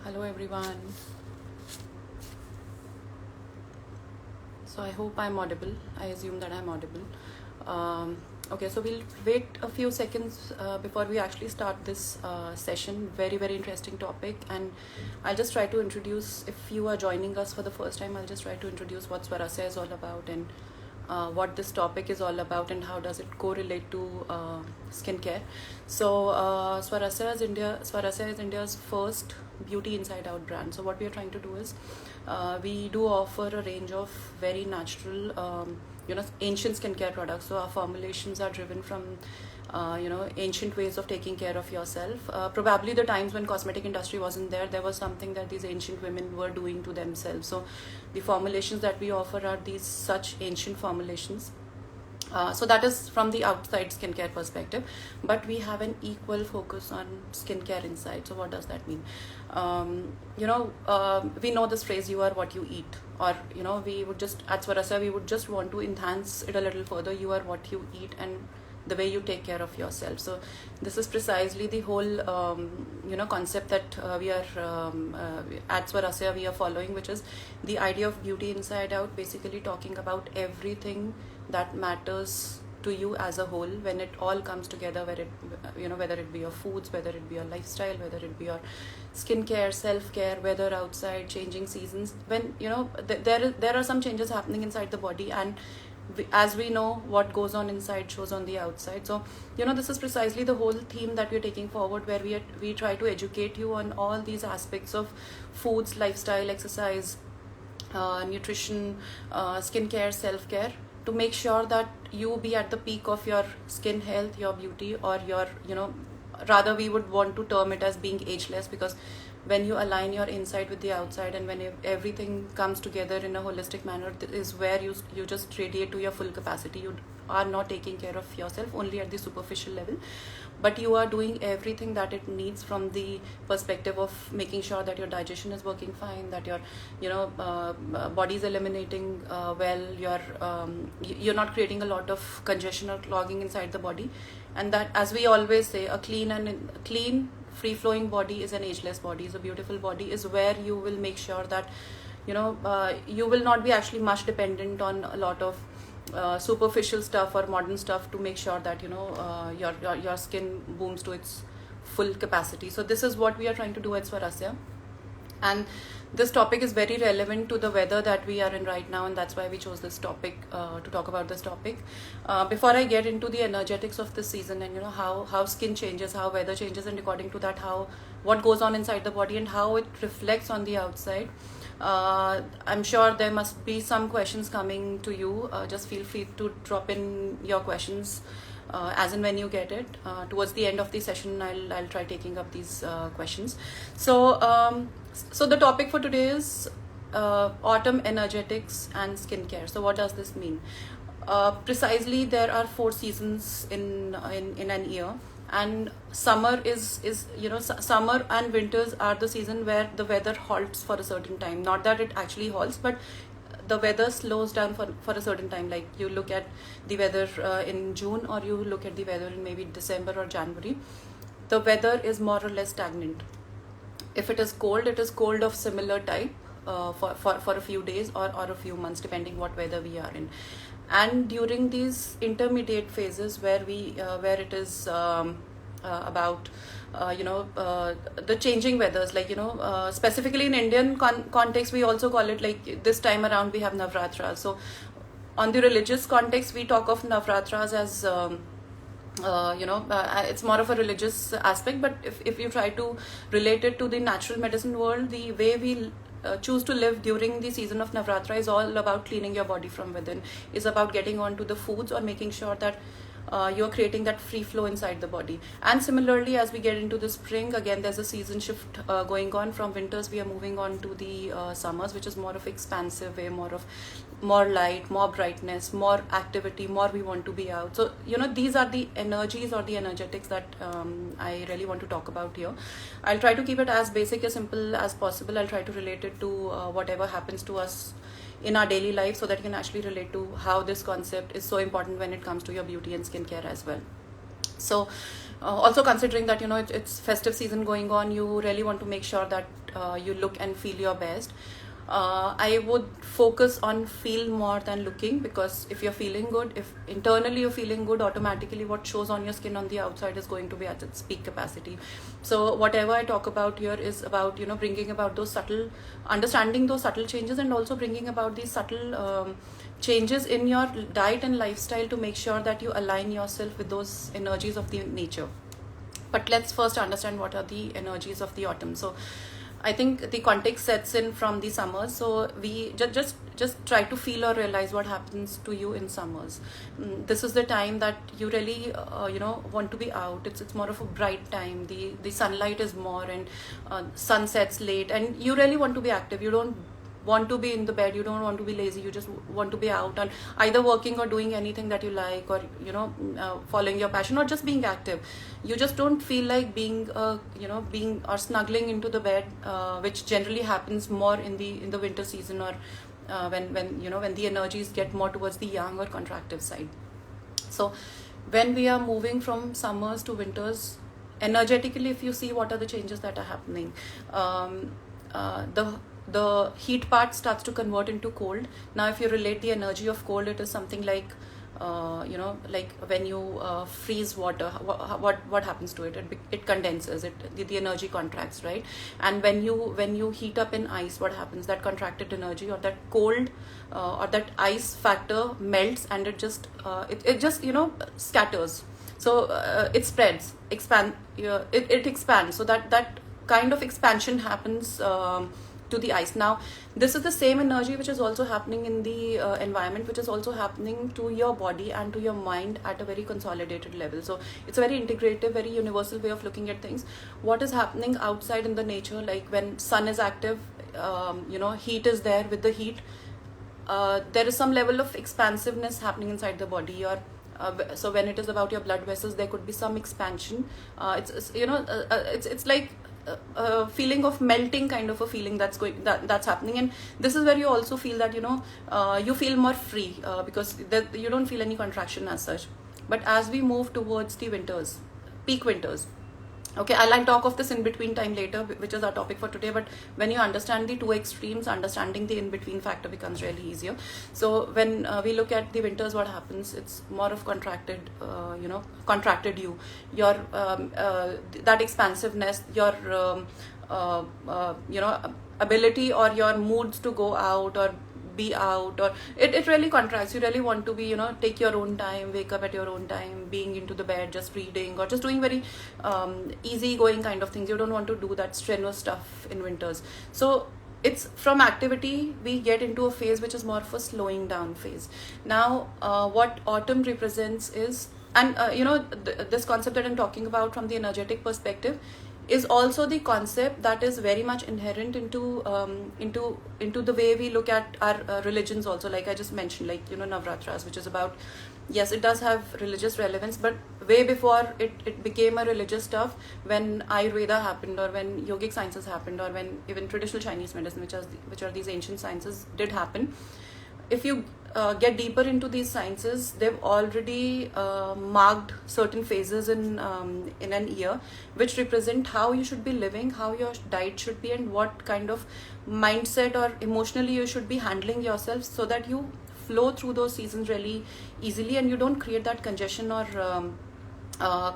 Hello everyone. So I hope I'm audible. I assume that I'm audible. Okay, so we'll wait a few seconds before we actually start this session. Very interesting topic, and I'll just try to introduce. If you are joining us for the first time, I'll just try to introduce what Swarasya is all about and what this topic is all about and how does it correlate to skincare. So Swarasya is India's first beauty inside out brand. So what we are trying to do is we do offer a range of very natural ancient skincare products. So our formulations are driven from ancient ways of taking care of yourself. Probably the times when cosmetic industry wasn't there was something that these ancient women were doing to themselves. So the formulations that we offer are these such ancient formulations. So that is from the outside skincare perspective, but we have an equal focus on skincare inside. So what does that mean? We know this phrase, you are what you eat, or we would just, at Swarasya, we would just want to enhance it a little further. You are what you eat and the way you take care of yourself. So this is precisely the whole concept that we are at Swarasya we are following, which is the idea of beauty inside out, basically talking about everything that matters to you as a whole when it all comes together, where it whether it be your foods, whether it be your lifestyle, whether it be your skincare, self-care, weather outside, changing seasons. When there are some changes happening inside the body, and as we know, what goes on inside shows on the outside. So this is precisely the whole theme that we're taking forward, where we try to educate you on all these aspects of foods, lifestyle, exercise, nutrition, skincare, self-care, to make sure that you be at the peak of your skin health, your beauty, or your rather we would want to term it as being ageless, because when you align your inside with the outside, and when everything comes together in a holistic manner, is where you just radiate to your full capacity. You are not taking care of yourself only at the superficial level, but you are doing everything that it needs from the perspective of making sure that your digestion is working fine, that your body is eliminating well, you're not creating a lot of congestion or clogging inside the body. And that, as we always say, a clean free-flowing body is an ageless body. So beautiful body is where you will make sure that you will not be actually much dependent on a lot of superficial stuff or modern stuff to make sure that your skin booms to its full capacity. So this is what we are trying to do at Swarasya, and this topic is very relevant to the weather that we are in right now, and that's why we chose this topic to talk about this topic. Before I get into the energetics of this season, and how skin changes, how weather changes, and according to that what goes on inside the body and how it reflects on the outside, I'm sure there must be some questions coming to you. Just feel free to drop in your questions as and when you get it. Towards the end of the session, I'll try taking up these questions. So the topic for today is autumn energetics and skincare. So what does this mean? Precisely, there are 4 seasons in an year, and summer is summer and winters are the season where the weather halts for a certain time. Not that it actually halts, but the weather slows down for a certain time. Like you look at the weather in June, or you look at the weather in maybe December or January, the weather is more or less stagnant. If it is cold, it is cold of similar type for a few days or a few months, depending what weather we are in. And during these intermediate phases where it is about the changing weathers, like specifically in Indian context, we also call it, like this time around we have Navratras. So on the religious context, we talk of Navratras as it's more of a religious aspect, but if you try to relate it to the natural medicine world, the way we choose to live during the season of Navratra is all about cleaning your body from within, is about getting onto the foods or making sure that you're creating that free flow inside the body. And similarly, as we get into the spring, again there's a season shift going on. From winters we are moving on to the summers, which is more of expansive way, more light, more brightness, more activity, more we want to be out. So these are the energies or the energetics that I really want to talk about here. I'll try to keep it as basic, as simple as possible. I'll try to relate it to whatever happens to us in our daily life, so that you can actually relate to how this concept is so important when it comes to your beauty and skincare as well. So Also considering that, it's festive season going on, you really want to make sure that you look and feel your best. I would focus on feel more than looking, because if you're feeling good, if internally you're feeling good, automatically what shows on your skin on the outside is going to be at its peak capacity. So whatever I talk about here is about, bringing about those subtle, understanding those subtle changes, and also bringing about these subtle changes in your diet and lifestyle to make sure that you align yourself with those energies of the nature. But let's first understand what are the energies of the autumn. So I think the context sets in from the summers. So we just try to feel or realize what happens to you in summers. This is the time that you really want to be out. It's more of a bright time. The sunlight is more, and sun sets late, and you really want to be active. You don't want to be in the bed, you don't want to be lazy, you just want to be out and either working or doing anything that you like, or following your passion, or just being active. You just don't feel like being being or snuggling into the bed, which generally happens more in the winter season, or when the energies get more towards the yang or contractive side. So when we are moving from summers to winters, energetically, if you see what are the changes that are happening, the heat part starts to convert into cold. Now if you relate the energy of cold, it is something like like when you freeze water, what happens to it? It condenses, the energy contracts, right? And when you heat up in ice, what happens? That contracted energy, or that cold or that ice factor melts, and it just scatters. So it spreads, it expands. So that kind of expansion happens to the ice. Now this is the same energy which is also happening in the environment, which is also happening to your body and to your mind at a very consolidated level. So it's a very integrative, very universal way of looking at things. What is happening outside in the nature, like when sun is active, heat is there. With the heat, there is some level of expansiveness happening inside the body. Or so when it is about your blood vessels, there could be some expansion. It's like feeling of melting, kind of a feeling that's happening. And this is where you also feel that you feel more free, because you don't feel any contraction as such. But as we move towards the winters, peak winters, okay, I'll talk of this in between time later, which is our topic for today. But when you understand the two extremes, understanding the in between factor becomes really easier. So when we look at the winters, what happens? It's more of contracted your that expansiveness, your ability, or your moods to go out or be out, or it really contracts. You really want to be, take your own time, wake up at your own time, being into the bed, just reading, or just doing very easy going kind of things. You don't want to do that strenuous stuff in winters. So it's from activity we get into a phase which is more of a slowing down phase. Now what autumn represents is, and this concept that I'm talking about from the energetic perspective is also the concept that is very much inherent into the way we look at our religions also. Like I just mentioned, like Navratras, which is about, yes, it does have religious relevance, but way before it became a religious stuff, when Ayurveda happened, or when yogic sciences happened, or when even traditional Chinese medicine, which are these ancient sciences, did happen. If you get deeper into these sciences, they've already marked certain phases in an year, which represent how you should be living, how your diet should be, and what kind of mindset or emotionally you should be handling yourself, so that you flow through those seasons really easily, and you don't create that congestion or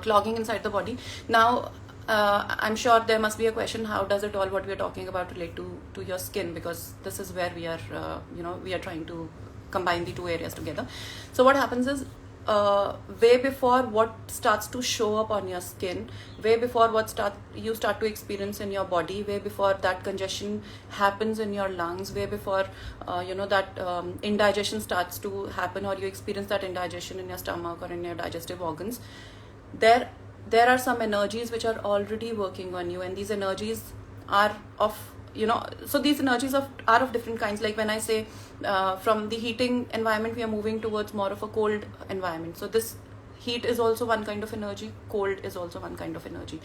clogging inside the body. Now I'm sure there must be a question: how does it all what we are talking about relate to your skin? Because this is where we are we are trying to combine the two areas together. So what happens is, way before what starts to show up on your skin, way before you start to experience in your body, way before that congestion happens in your lungs, way before that indigestion starts to happen, or you experience that indigestion in your stomach or in your digestive organs, there are some energies which are already working on you. And these energies are of so these energies are of different kinds. Like when I say from the heating environment, we are moving towards more of a cold environment. So this heat is also one kind of energy, cold is also one kind of energy.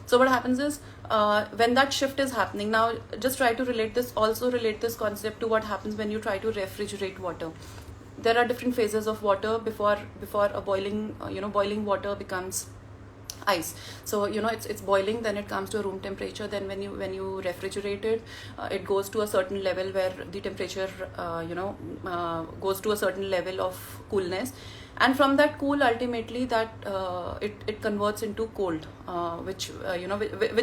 So what happens is, when that shift is happening, now just try to relate this concept to what happens when you try to refrigerate water. There are different phases of water before a boiling water becomes ice. So it's boiling, then it comes to a room temperature, then when you refrigerate it, it goes to a certain level where the temperature goes to a certain level of coolness, and from that cool, ultimately that it converts into cold, which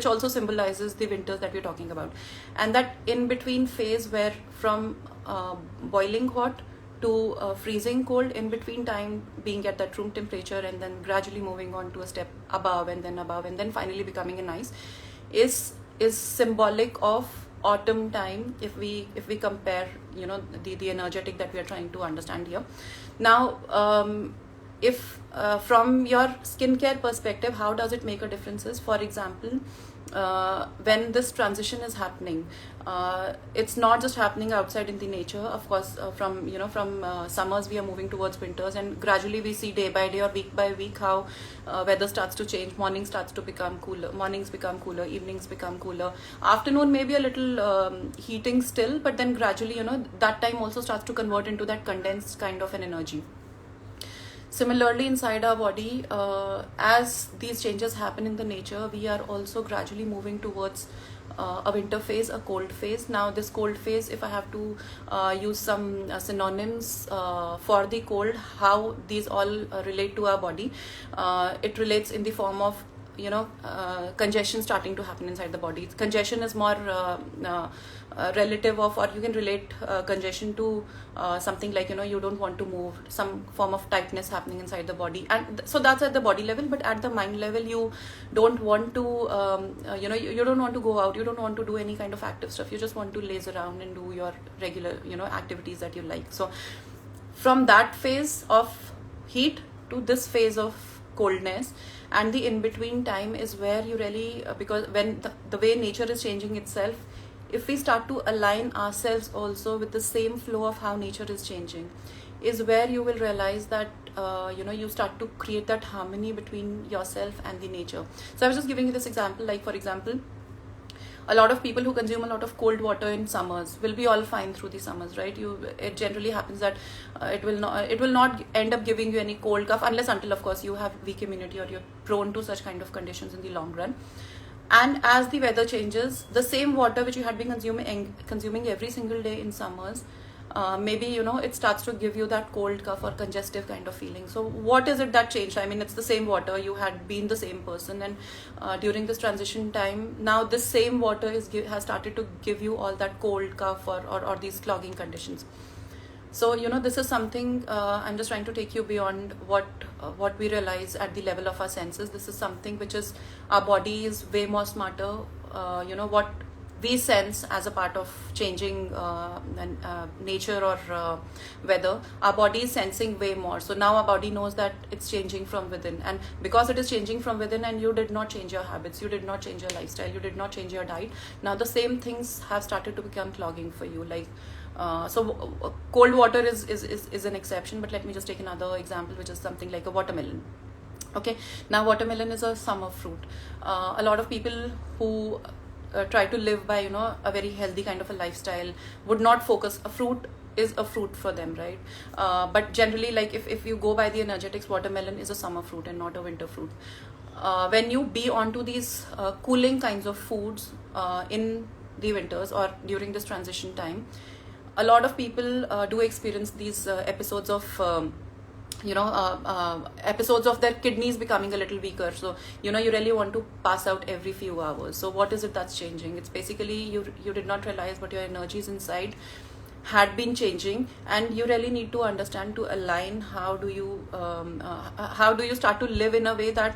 also symbolizes the winters that we're talking about. And that in between phase, where from boiling hot to freezing cold, in between time being at that room temperature, and then gradually moving on to a step above, and then finally becoming an ice, is symbolic of autumn time, if we compare the energetic that we are trying to understand here. Now if from your skincare perspective, how does it make a difference? For example, when this transition is happening, it's not just happening outside in the nature. Of course, from summers we are moving towards winters, and gradually we see day by day or week by week how weather starts to change. Morning starts to become cooler, mornings become cooler, evenings become cooler, afternoon maybe a little heating still, but then gradually that time also starts to convert into that condensed kind of an energy. Similarly, inside our body, as these changes happen in the nature, we are also gradually moving towards a winter phase, a cold phase. Now this cold phase, if I have to use some synonyms for the cold, how these all relate to our body, it relates in the form of congestion starting to happen inside the body. Congestion is more relative of, or you can relate congestion to something like you don't want to move, some form of tightness happening inside the body, and so that's at the body level. But at the mind level, you don't want to you don't want to go out, you don't want to do any kind of active stuff, you just want to laze around and do your regular activities that you like. So from that phase of heat to this phase of coldness, and the in between time is where you really because when the way nature is changing itself, if we start to align ourselves also with the same flow of how nature is changing, is where you will realize that you start to create that harmony between yourself and the nature. So I was just giving you this example, like for example, a lot of people who consume a lot of cold water in summers will be all fine through the summers, right? It generally happens that it will not end up giving you any cold cough, unless until of course you have weak immunity or you're prone to such kind of conditions in the long run. And as the weather changes, the same water which you had been consuming every single day in summers, maybe it starts to give you that cold cough or congestive kind of feeling. So what is it that changed? I mean, it's the same water, you had been the same person, and during this transition time, now this same water has started to give you all that cold cough or these clogging conditions. So this is something I'm just trying to take you beyond what we realize at the level of our senses. This is something which is, our body is way more smarter. What we sense as a part of changing nature or weather, our body is sensing way more. So now our body knows that it's changing from within, and because it is changing from within, and you did not change your habits, you did not change your lifestyle, you did not change your diet, now the same things have started to become clogging for you. Like so cold water is an exception, but let me just take another example, which is something like a watermelon. Okay, now watermelon is a summer fruit. A lot of people who try to live by a very healthy kind of a lifestyle would not focus. A fruit is a fruit for them, right? But generally, like if you go by the energetics, watermelon is a summer fruit and not a winter fruit. When you be onto these cooling kinds of foods in the winters or during this transition time, a lot of people do experience these episodes of episodes of their kidneys becoming a little weaker. So you really want to pass out every few hours. So what is it that's changing? It's basically you did not realize, but your energies inside had been changing, and you really need to understand, to align, how do you start to live in a way that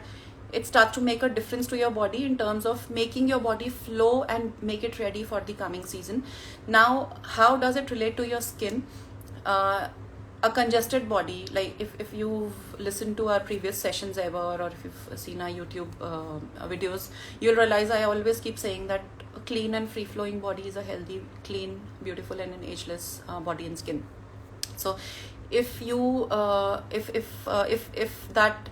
it starts to make a difference to your body in terms of making your body flow and make it ready for the coming season. Now, how does it relate to your skin? A congested body, like if you've listened to our previous sessions ever, or if you've seen our YouTube videos, you'll realize I always keep saying that a clean and free-flowing body is a healthy, clean, beautiful, and an ageless body and skin. So if you if that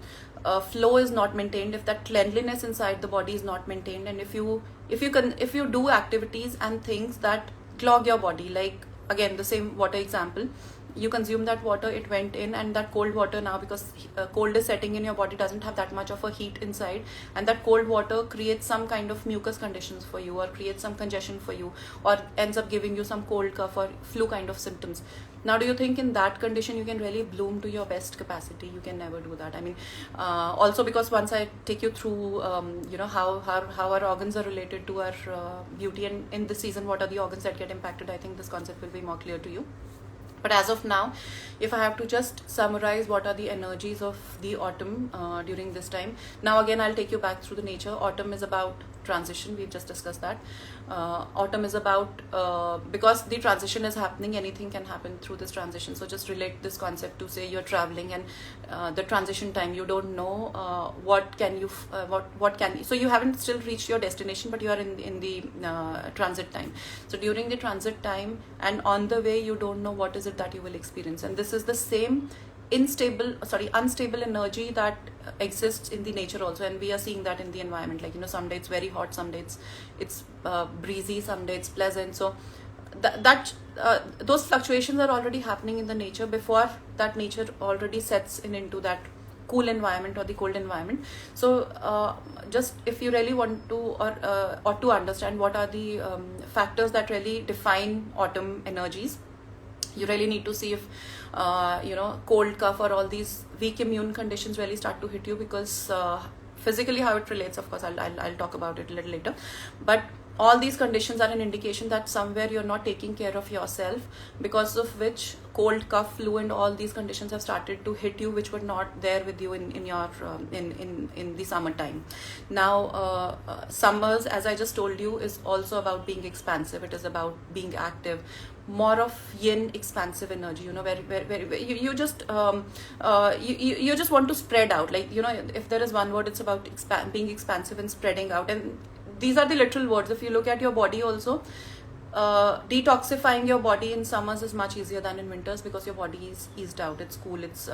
flow is not maintained, if that cleanliness inside the body is not maintained, and if you do activities and things that clog your body, like again the same water example, you consume that water, it went in, and that cold water now, because cold is setting in, your body doesn't have that much of a heat inside, and that cold water creates some kind of mucus conditions for you, or creates some congestion for you, or ends up giving you some cold, cough, or flu kind of symptoms. Now, do you think in that condition you can really bloom to your best capacity? You can never do that. I mean, also because once I take you through, how our organs are related to our beauty, and in this season, what are the organs that get impacted, I think this concept will be more clear to you. But as of now, if I have to just summarize what are the energies of the autumn during this time. Now again, I'll take you back through the nature. Autumn is about transition. We've just discussed that. Autumn is about, because the transition is happening, anything can happen through this transition. So just relate this concept to, say, you're traveling, and the transition time, you don't know what can you, so you haven't still reached your destination, but you are in the transit time. So during the transit time and on the way, you don't know what is it that you will experience. And this is the same unstable energy that exists in the nature also, and we are seeing that in the environment. Like, some day it's very hot, some day it's breezy, some day it's pleasant. So those fluctuations are already happening in the nature before that nature already sets into that cool environment or the cold environment. So just if you really want to, or to understand what are the factors that really define autumn energies, you really need to see if cold, cough, or all these weak immune conditions really start to hit you, because physically how it relates, of course, I'll talk about it a little later. But all these conditions are an indication that somewhere you're not taking care of yourself, because of which cold, cough, flu, and all these conditions have started to hit you, which were not there with you in your in the summertime. Now, summers, as I just told you, is also about being expansive. It is about being active, more of yin, expansive energy. Where you just you just want to spread out. Like, if there is one word, it's about being expansive and spreading out. And these are the literal words. If you look at your body also, detoxifying your body in summers is much easier than in winters, because your body is eased out, it's cool, it's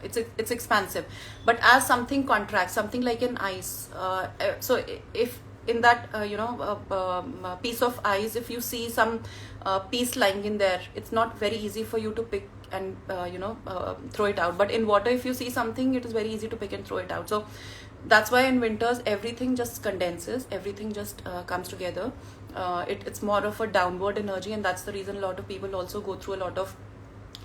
it's expansive. But as something contracts, something like an ice, so if in that piece of ice, if you see some piece lying in there, it's not very easy for you to pick and throw it out. But in water, if you see something, it is very easy to pick and throw it out. So that's why in winters everything just condenses, everything just comes together. It's more of a downward energy, and that's the reason a lot of people also go through a lot of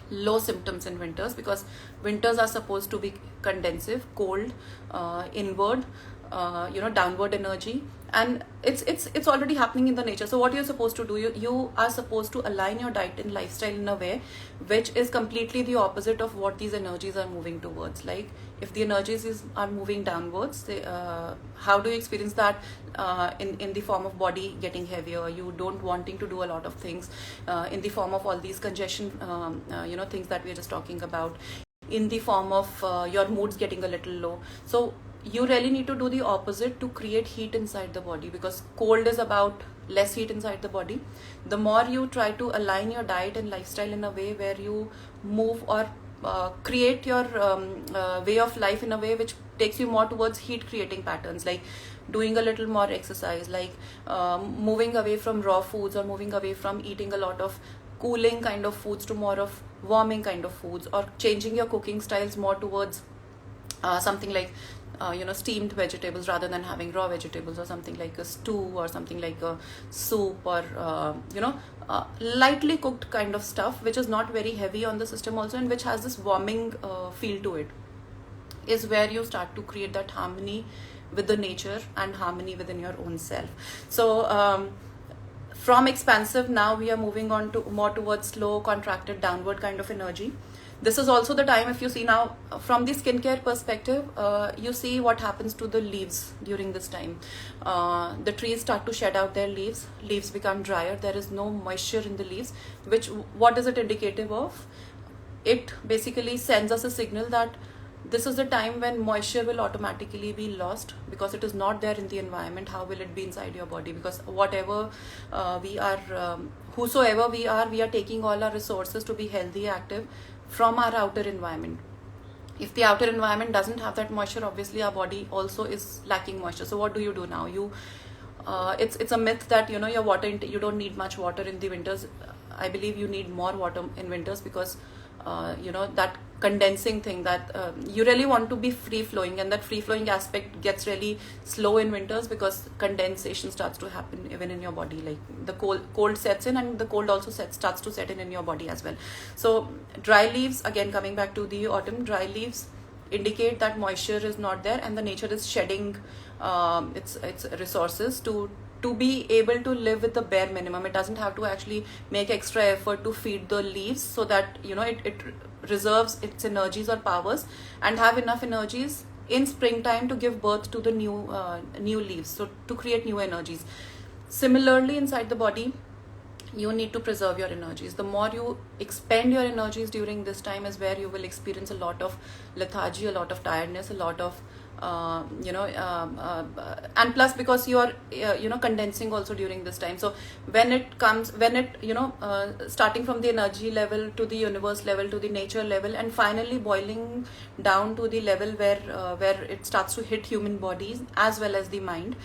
low symptoms in winters, because winters are supposed to be condensive, cold, inward, downward energy, and it's already happening in the nature. So what you're supposed to do, you are supposed to align your diet and lifestyle in a way which is completely the opposite of what these energies are moving towards. Like, if the energies are moving downwards, how do you experience that? In the form of body getting heavier, you don't wanting to do a lot of things, in the form of all these congestion, things that we are just talking about, in the form of your moods getting a little low. So you really need to do the opposite to create heat inside the body, because cold is about less heat inside the body. The more you try to align your diet and lifestyle in a way where you move or create your way of life in a way which takes you more towards heat creating patterns, like doing a little more exercise, like moving away from raw foods, or moving away from eating a lot of cooling kind of foods to more of warming kind of foods, or changing your cooking styles more towards something like steamed vegetables rather than having raw vegetables, or something like a stew, or something like a soup, or lightly cooked kind of stuff, which is not very heavy on the system also, and which has this warming feel to it, is where you start to create that harmony with the nature and harmony within your own self. So from expansive, now we are moving on to more towards slow, contracted, downward kind of energy. This is also the time, if you see now from the skincare perspective, you see what happens to the leaves during this time. The trees start to shed out their leaves become drier, there is no moisture in the leaves, which, what is it indicative of? It basically sends us a signal that this is the time when moisture will automatically be lost, because it is not there in the environment. How will it be inside your body? Because whatever we are, whosoever we are taking all our resources to be healthy, active, from our outer environment. If the outer environment doesn't have that moisture, obviously our body also is lacking moisture. So what do you do now? It's a myth that your water intake, you don't need much water in the winters. I believe you need more water in winters, because that condensing thing, that you really want to be free flowing, and that free flowing aspect gets really slow in winters because condensation starts to happen even in your body. Like the cold sets in, and the cold also starts to set in your body as well. So dry leaves, again coming back to the autumn, dry leaves indicate that moisture is not there and the nature is shedding its resources to be able to live with the bare minimum. It doesn't have to actually make extra effort to feed the leaves, so that it reserves its energies or powers and have enough energies in springtime to give birth to the new leaves, so to create new energies. Similarly, inside the body, you need to preserve your energies. The more you expend your energies during this time is where you will experience a lot of lethargy, a lot of tiredness, a lot of and plus because you are condensing also during this time. So when it starting from the energy level to the universe level to the nature level, and finally boiling down to the level where it starts to hit human bodies as well as the mind,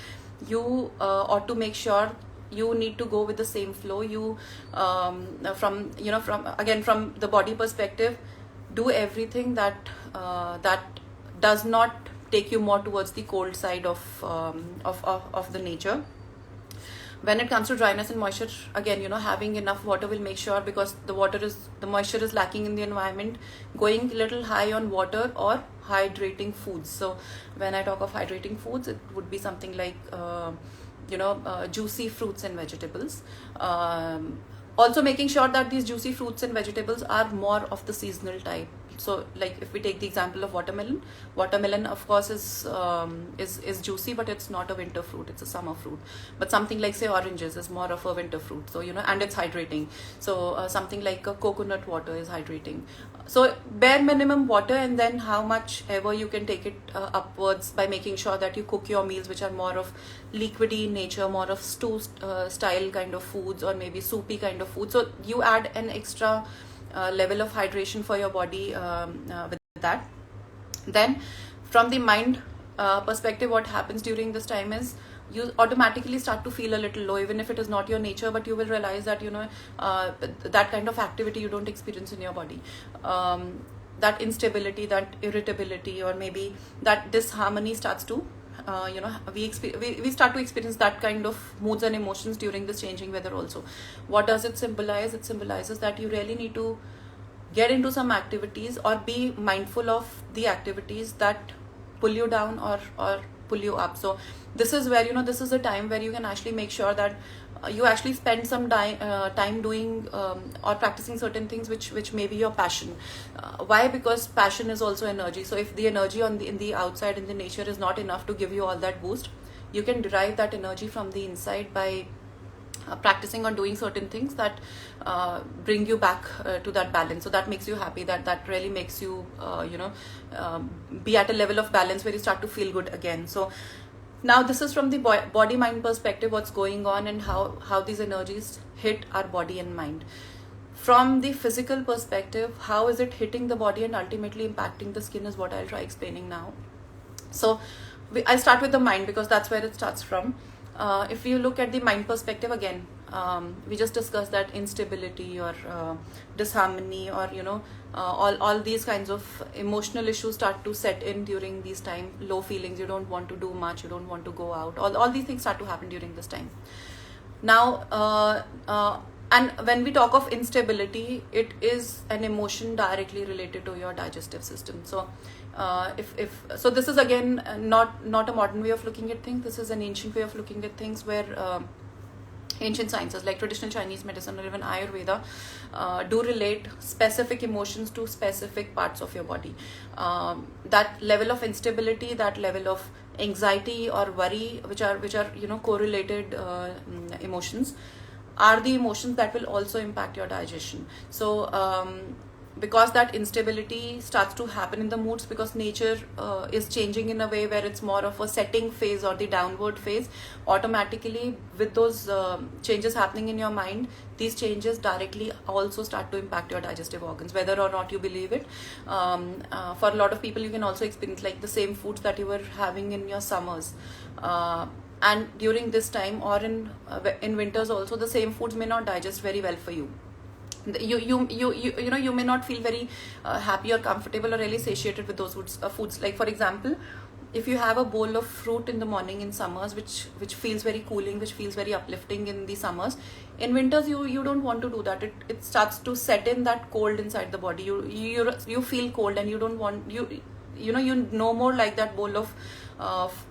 you ought to make sure you need to go with the same flow. You from the body perspective, do everything that does not take you more towards the cold side of the nature. When it comes to dryness and moisture, again, having enough water will make sure, because the moisture is lacking in the environment, going a little high on water or hydrating foods. So when I talk of hydrating foods, it would be something like juicy fruits and vegetables. Also making sure that these juicy fruits and vegetables are more of the seasonal type. So like if we take the example of watermelon of course is juicy, but it's not a winter fruit, it's a summer fruit. But something like say oranges is more of a winter fruit, so and it's hydrating. So something like a coconut water is hydrating. So bare minimum water, and then how much ever you can take it upwards by making sure that you cook your meals which are more of liquidy in nature, more of stew style kind of foods, or maybe soupy kind of food. So you add an extra level of hydration for your body with that. Then from the mind perspective, what happens during this time is you automatically start to feel a little low, even if it is not your nature, but you will realize that that kind of activity you don't experience in your body. That instability, that irritability, or maybe that disharmony starts to we start to experience that kind of moods and emotions during this changing weather also. What does it symbolize? It symbolizes that you really need to get into some activities or be mindful of the activities that pull you down or pull you up. So this is where this is a time where you can actually make sure that you actually spend some time doing or practicing certain things which may be your passion. Why? Because passion is also energy. So if the energy in the outside, in the nature, is not enough to give you all that boost, you can derive that energy from the inside by practicing or doing certain things that bring you back to that balance. So that makes you happy, that really makes you be at a level of balance where you start to feel good again. So now this is from the body mind perspective, what's going on and how these energies hit our body and mind. From the physical perspective, how is it hitting the body and ultimately impacting the skin is what I'll try explaining now. So I'll start with the mind because that's where it starts from. If you look at the mind perspective again, we just discussed that instability or disharmony or all these kinds of emotional issues start to set in during these time. Low feelings, you don't want to do much, you don't want to go out, all these things start to happen during this time. Now and when we talk of instability, it is an emotion directly related to your digestive system. So so this is again not a modern way of looking at things. This is an ancient way of looking at things where ancient sciences like traditional Chinese medicine or even Ayurveda do relate specific emotions to specific parts of your body. That level of instability, that level of anxiety or worry, which are correlated emotions, are the emotions that will also impact your digestion. So because that instability starts to happen in the moods, because nature is changing in a way where it's more of a setting phase or the downward phase, automatically with those changes happening in your mind, these changes directly also start to impact your digestive organs, whether or not you believe it. For a lot of people, you can also experience like the same foods that you were having in your summers, and during this time or in winters also, the same foods may not digest very well for you. You may not feel very happy or comfortable or really satiated with those foods. Like for example, if you have a bowl of fruit in the morning in summers, which feels very cooling, which feels very uplifting in the summers, in winters you don't want to do that. It starts to set in that cold inside the body. You feel cold, and you don't want, you no more like that bowl of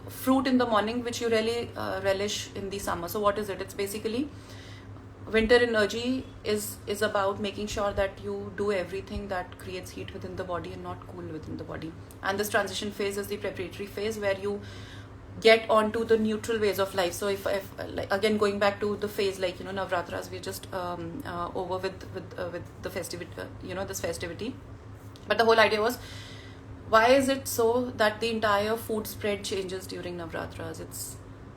fruit in the morning, which you really relish in the summer. So what is it? It's basically, winter energy is about making sure that you do everything that creates heat within the body and not cool within the body. And this transition phase is the preparatory phase, where you get onto the neutral ways of life. So if like, again going back to the phase, like Navratras, we're just over with the festivity, this festivity. But the whole idea was, why is it so that the entire food spread changes during Navratras?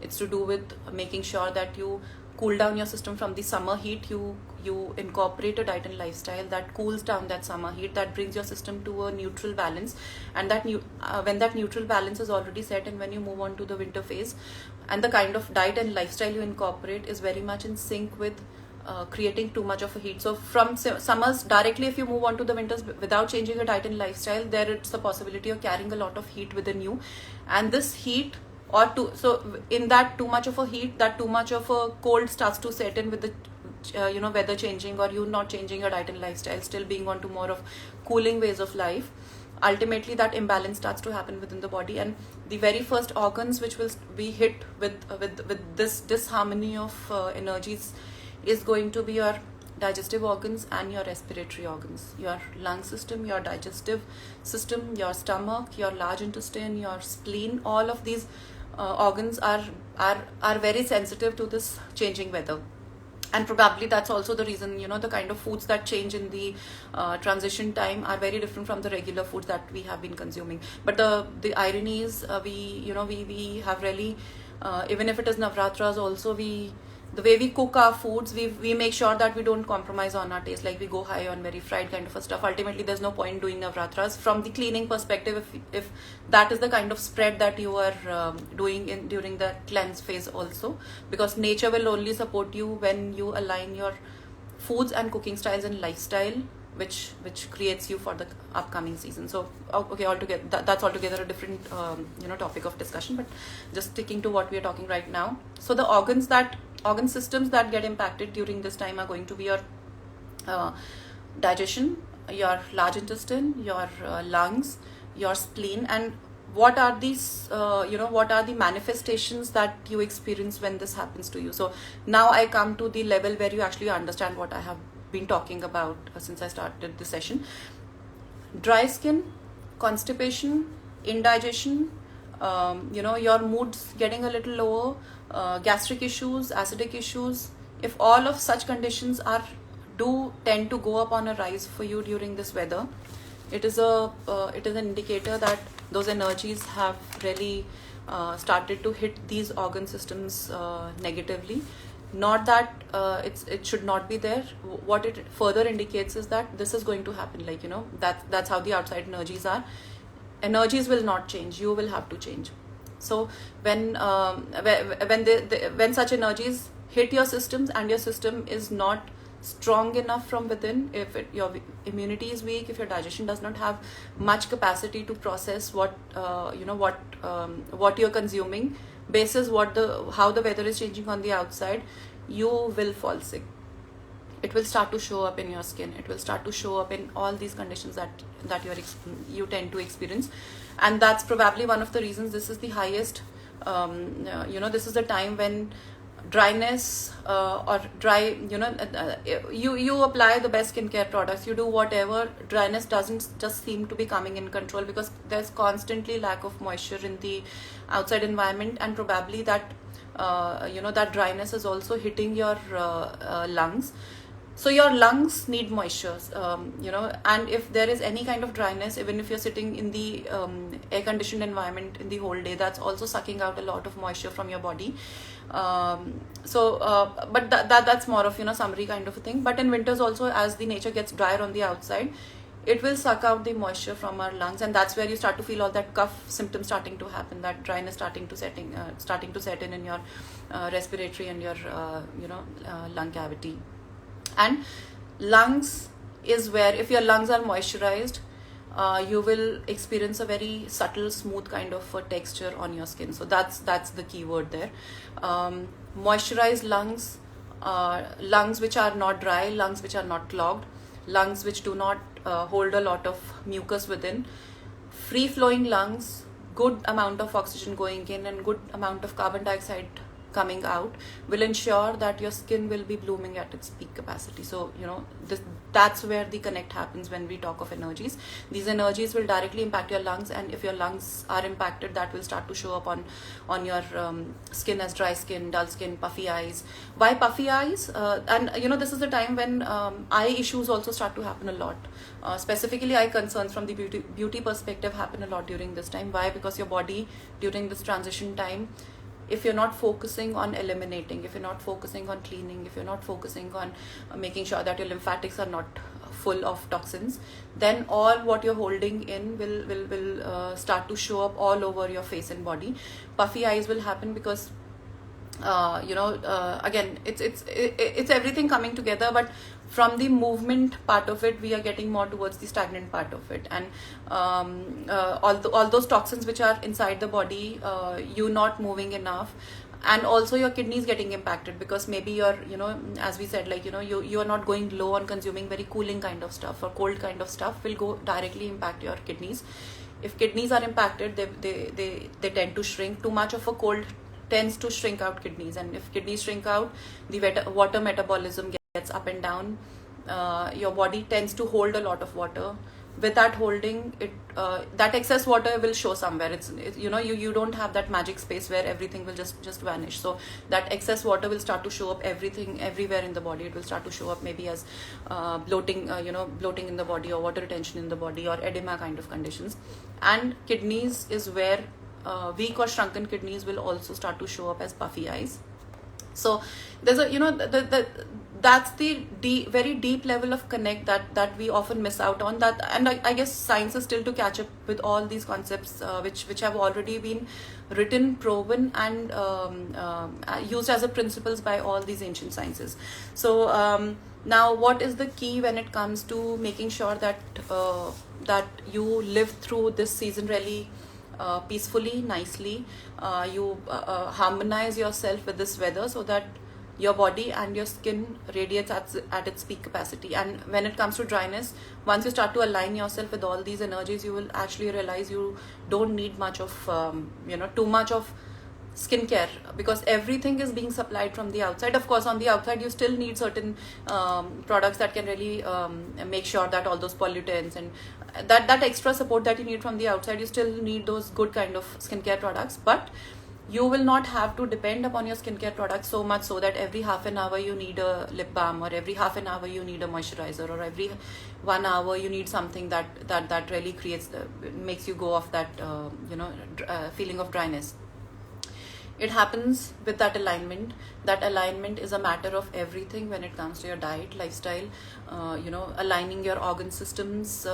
It's to do with making sure that you cool down your system from the summer heat. You incorporate a diet and lifestyle that cools down that summer heat, that brings your system to a neutral balance. And that when that neutral balance is already set, and when you move on to the winter phase, and the kind of diet and lifestyle you incorporate is very much in sync with creating too much of a heat. So from summers directly, if you move on to the winters without changing your diet and lifestyle, there it's the possibility of carrying a lot of heat within you. And this heat, so in that too much of a heat, that too much of a cold starts to set in with the weather changing, or you not changing your diet and lifestyle, still being on to more of cooling ways of life. Ultimately that imbalance starts to happen within the body, and the very first organs which will be hit with this disharmony of energies is going to be your digestive organs and your respiratory organs. Your lung system, your digestive system, your stomach, your large intestine, your spleen, all of these organs are very sensitive to this changing weather. And probably that's also the reason, the kind of foods that change in the transition time are very different from the regular foods that we have been consuming. But the irony is, we have really, even if it is Navratras also, the way we cook our foods, we make sure that we don't compromise on our taste. Like we go high on very fried kind of a stuff. Ultimately, there's no point doing Navratras from the cleaning perspective if that is the kind of spread that you are doing during the cleanse phase also, because nature will only support you when you align your foods and cooking styles and lifestyle, which creates you for the upcoming season. So okay, altogether that's altogether a different topic of discussion, but just sticking to what we are talking right now. So the organ systems that get impacted during this time are going to be your digestion, your large intestine, your lungs, your spleen. And what are these what are the manifestations that you experience when this happens to you? So now I come to the level where you actually understand what I have been talking about since I started the session. Dry skin, constipation, indigestion, your moods getting a little lower, gastric issues, acidic issues. If all of such conditions do tend to go up on a rise for you during this weather, it is an indicator that those energies have really started to hit these organ systems negatively. Not that it should not be there. What it further indicates is that this is going to happen. Like that's how the outside energies are. Energies will not change. You will have to change. So when such energies hit your systems and your system is not strong enough from within, if your immunity is weak, if your digestion does not have much capacity to process what you're consuming, basis how the weather is changing on the outside, you will fall sick. It will start to show up in your skin. It will start to show up in all these conditions that you tend to experience. And that's probably one of the reasons this is the highest, this is the time when dryness or dry, you apply the best skincare products, you do whatever, dryness doesn't just seem to be coming in control, because there's constantly lack of moisture in the outside environment. And probably that that dryness is also hitting your lungs. So your lungs need moisture, and if there is any kind of dryness, even if you're sitting in the air-conditioned environment in the whole day, that's also sucking out a lot of moisture from your body. But that's more of summary kind of a thing. But in winters also, as the nature gets drier on the outside, it will suck out the moisture from our lungs, and that's where you start to feel all that cough symptoms starting to happen, that dryness starting to set in your respiratory and your lung cavity. And Lungs is where, if your lungs are moisturized, you will experience a very subtle, smooth kind of a texture on your skin. So that's the key word there. Moisturized lungs, lungs which are not dry, lungs which are not clogged, lungs which do not hold a lot of mucus within, free flowing lungs, good amount of oxygen going in and good amount of carbon dioxide coming out will ensure that your skin will be blooming at its peak capacity. So that's where the connect happens when we talk of energies. These energies will directly impact your lungs, and if your lungs are impacted, that will start to show up on your skin as dry skin, dull skin, puffy eyes. Why puffy eyes? And this is the time when eye issues also start to happen a lot. Specifically, eye concerns from the beauty perspective happen a lot during this time. Why? Because your body during this transition time, if you're not focusing on eliminating, if you're not focusing on cleaning, if you're not focusing on making sure that your lymphatics are not full of toxins, then all what you're holding in will start to show up all over your face and body. Puffy eyes will happen because again, it's everything coming together, but from the movement part of it, we are getting more towards the stagnant part of it, and all those toxins which are inside the body, you not moving enough, and also your kidneys getting impacted, because maybe you're, as we said, like, you are not going low on consuming very cooling kind of stuff, or cold kind of stuff will go directly impact your kidneys. If kidneys are impacted, they tend to shrink. Too much of a cold tends to shrink out kidneys, and if kidneys shrink out, the water metabolism gets up and down. Your body tends to hold a lot of water. With that holding, that excess water will show somewhere. You don't have that magic space where everything will just vanish. So that excess water will start to show up everywhere in the body. It will start to show up maybe as bloating in the body, or water retention in the body, or edema kind of conditions. And kidneys is where weak or shrunken kidneys will also start to show up as puffy eyes. So there's that's the very deep level of connect that we often miss out on. That, and I guess science is still to catch up with all these concepts which have already been written, proven, and used as a principles by all these ancient sciences. So now, what is the key when it comes to making sure that you live through this season really peacefully, nicely? You harmonize yourself with this weather so that your body and your skin radiates at its peak capacity. And when it comes to dryness, once you start to align yourself with all these energies, you will actually realize you don't need much of too much of skincare, because everything is being supplied from the outside. Of course, on the outside you still need certain products that can really make sure that all those pollutants and that extra support that you need from the outside, you still need those good kind of skincare products. But you will not have to depend upon your skincare products so much so that every half an hour you need a lip balm, or every half an hour you need a moisturizer, or every 1 hour you need something that really makes you go off that feeling of dryness. It happens with that alignment. That alignment is a matter of everything when it comes to your diet, lifestyle, aligning your organ systems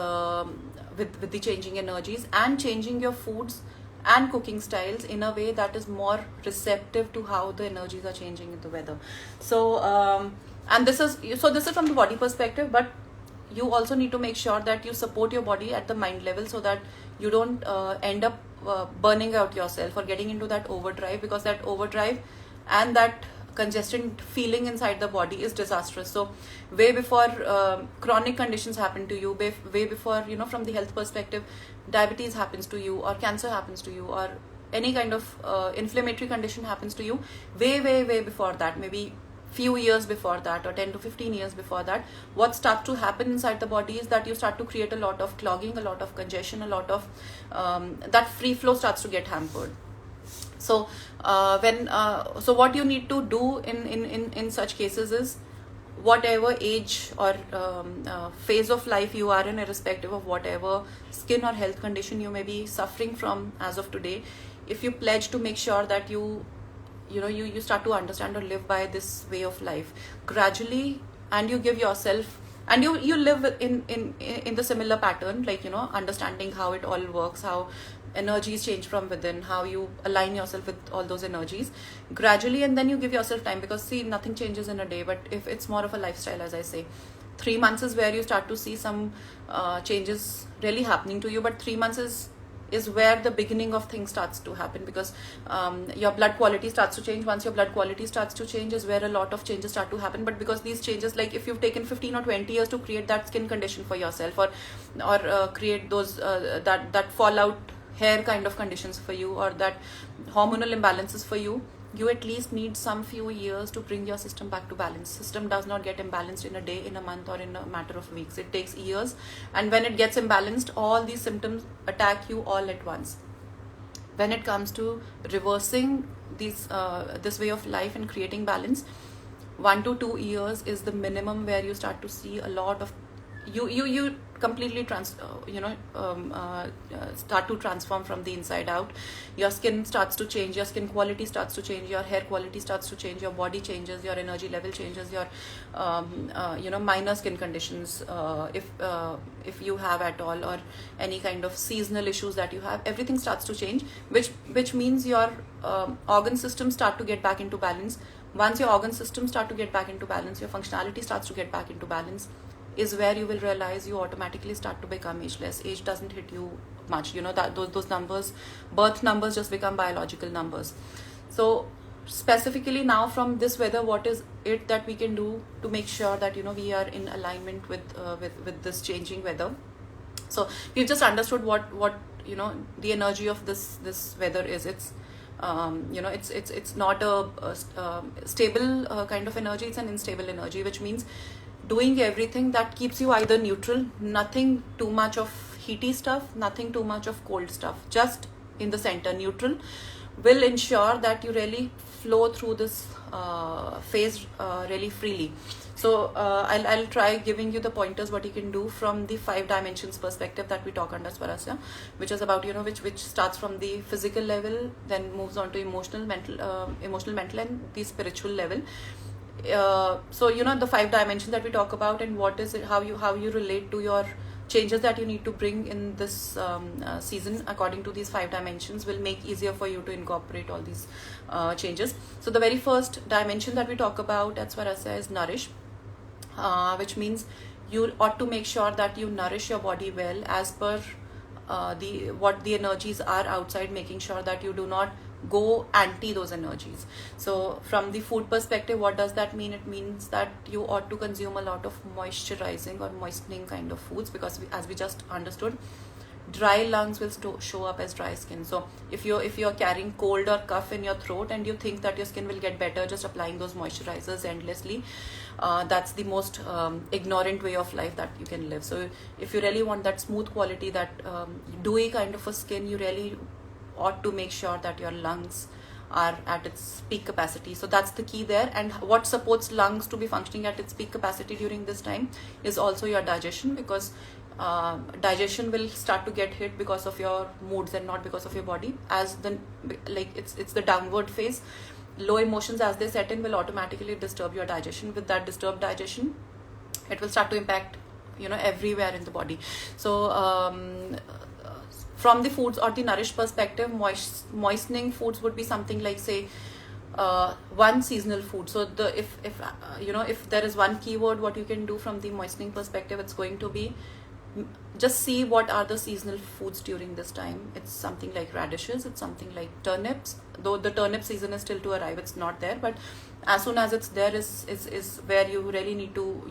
with the changing energies, and changing your foods and cooking styles in a way that is more receptive to how the energies are changing in the weather. So and this is from the body perspective, but you also need to make sure that you support your body at the mind level, so that you don't end up burning out yourself or getting into that overdrive, because that overdrive and that congested feeling inside the body is disastrous. So way before chronic conditions happen to you, way before, from the health perspective, diabetes happens to you, or cancer happens to you, or any kind of inflammatory condition happens to you, way before that, maybe few years before that, or 10 to 15 years before that, what starts to happen inside the body is that you start to create a lot of clogging, a lot of congestion, a lot of that free flow starts to get hampered. So so what you need to do in such cases is, whatever age or phase of life you are in, irrespective of whatever skin or health condition you may be suffering from as of today, if you pledge to make sure that you start to understand or live by this way of life gradually, and you give yourself, and you live in the similar pattern, like understanding how it all works, how energies change from within, how you align yourself with all those energies gradually, and then you give yourself time, because see, nothing changes in a day, but if it's more of a lifestyle, as I say, 3 months is where you start to see some changes really happening to you, but 3 months is where the beginning of things starts to happen, because your blood quality starts to change. Once your blood quality starts to change is where a lot of changes start to happen. But because these changes, like if you've taken 15 or 20 years to create that skin condition for yourself, or create those that fallout hair kind of conditions for you, or that hormonal imbalances for you, you at least need some few years to bring your system back to balance. System does not get imbalanced in a day, in a month, or in a matter of weeks. It takes years, and when it gets imbalanced, all these symptoms attack you all at once. When it comes to reversing this way of life and creating balance, 1 to 2 years is the minimum where you start to see a lot of you completely start to transform from the inside out. Your skin starts to change, your skin quality starts to change, your hair quality starts to change, your body changes, your energy level changes, your minor skin conditions, if you have at all, or any kind of seasonal issues that you have, everything starts to change, which means your organ systems start to get back into balance. Once your organ systems start to get back into balance, your functionality starts to get back into balance, is where you will realize you automatically start to become ageless. Age doesn't hit you much. That those numbers, birth numbers, just become biological numbers. So specifically now, from this weather, what is it that we can do to make sure that we are in alignment with this changing weather? So we've just understood what the energy of this weather is. It's it's not a stable kind of energy. It's an unstable energy, which means doing everything that keeps you either neutral, nothing too much of heaty stuff, nothing too much of cold stuff, just in the center, neutral, will ensure that you really flow through this phase really freely. So I'll try giving you the pointers what you can do from the 5 dimensions perspective that we talk under Swarasya, which is about which starts from the physical level, then moves on to emotional, mental, and the spiritual level. So the 5 dimensions that we talk about, and what is it, how you relate to your changes that you need to bring in this season according to these 5 dimensions, will make easier for you to incorporate all these changes. So the very first dimension that we talk about at Swarasya is nourish, which means you ought to make sure that you nourish your body well as per what the energies are outside, making sure that you do not go anti those energies. So from the food perspective, what does that mean? It means that you ought to consume a lot of moisturizing or moistening kind of foods, because as we just understood, dry lungs will show up as dry skin. So if you're carrying cold or cough in your throat and you think that your skin will get better just applying those moisturizers endlessly, that's the most ignorant way of life that you can live. So if you really want that smooth quality, that dewy kind of a skin, you really ought to make sure that your lungs are at its peak capacity. So that's the key there. And what supports lungs to be functioning at its peak capacity during this time is also your digestion, because digestion will start to get hit because of your moods and not because of your body. As it's the downward phase, low emotions as they set in will automatically disturb your digestion. With that disturbed digestion, it will start to impact everywhere in the body. So from the foods or the nourished perspective, moistening foods would be something like, say, one seasonal food. So if there is one keyword what you can do from the moistening perspective, it's going to be just see what are the seasonal foods during this time. It's something like radishes, it's something like turnips, though the turnip season is still to arrive, it's not there, but as soon as it's there is where you really need to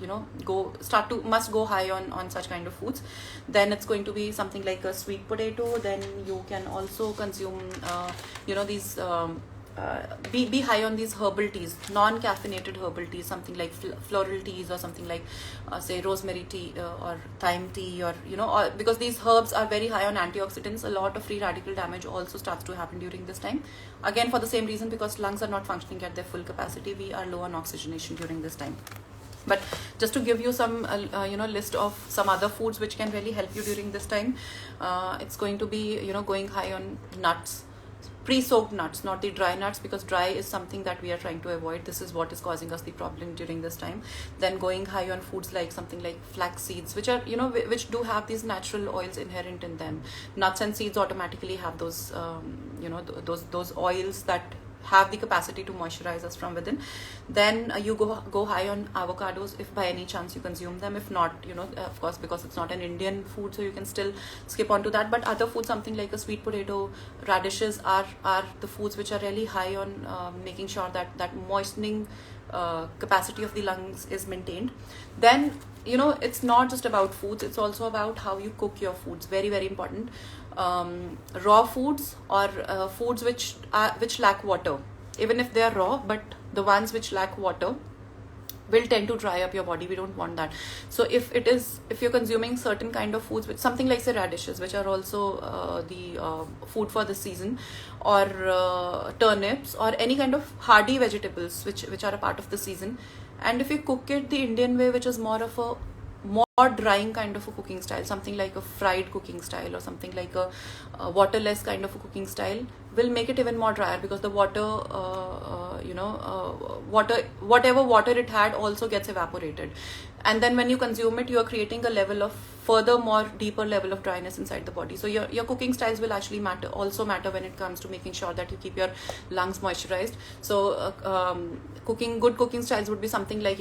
must go high on such kind of foods. Then it's going to be something like a sweet potato. Then you can also consume these be high on these herbal teas, non-caffeinated herbal teas, something like floral teas, or something like say rosemary tea or thyme tea, or because these herbs are very high on antioxidants. A lot of free radical damage also starts to happen during this time, again for the same reason, because lungs are not functioning at their full capacity. We are low on oxygenation during this time. But just to give you some list of some other foods which can really help you during this time, it's going to be going high on nuts, pre-soaked nuts, not the dry nuts, because dry is something that we are trying to avoid. This is what is causing us the problem during this time. Then going high on foods like something like flax seeds, which are which do have these natural oils inherent in them. Nuts and seeds automatically have those those oils that have the capacity to moisturize us from within. Then you go high on avocados if by any chance you consume them. If not, of course, because it's not an Indian food, so you can still skip onto that. But other foods, something like a sweet potato, radishes are the foods which are really high on making sure that moistening capacity of the lungs is maintained. Then it's not just about foods, it's also about how you cook your foods. Very, very important. Raw foods or foods which lack water, even if they are raw, but the ones which lack water will tend to dry up your body. We don't want that. So if you're consuming certain kind of foods, which something like say radishes, which are also the food for the season, or turnips, or any kind of hardy vegetables which are a part of the season, and if you cook it the Indian way, which is more of a more drying kind of a cooking style, something like a fried cooking style, or something like a waterless kind of a cooking style, will make it even more drier, because the water whatever water it had also gets evaporated, and then when you consume it, you are creating a level of further more deeper level of dryness inside the body. So your cooking styles will actually matter when it comes to making sure that you keep your lungs moisturized. So good cooking styles would be something like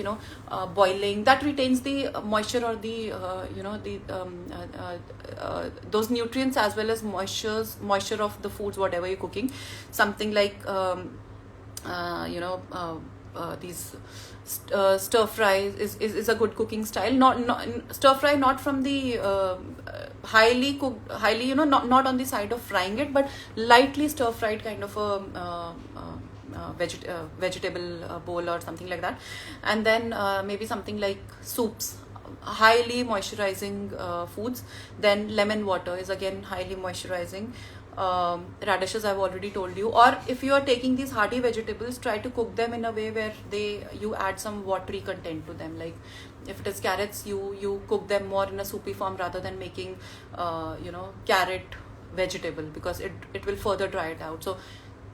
boiling, that retains the moisture, or the those nutrients as well as moisture of the foods whatever you're cooking. Something like these stir fries is a good cooking style. Not stir fry, not from the highly cooked, not on the side of frying it, but lightly stir fried kind of a vegetable bowl or something like that. And then maybe something like soups, highly moisturizing foods. Then lemon water is again highly moisturizing. Radishes I've already told you. Or if you are taking these hardy vegetables, try to cook them in a way where you add some watery content to them. Like if it is carrots, you cook them more in a soupy form rather than making carrot vegetable, because it will further dry it out. So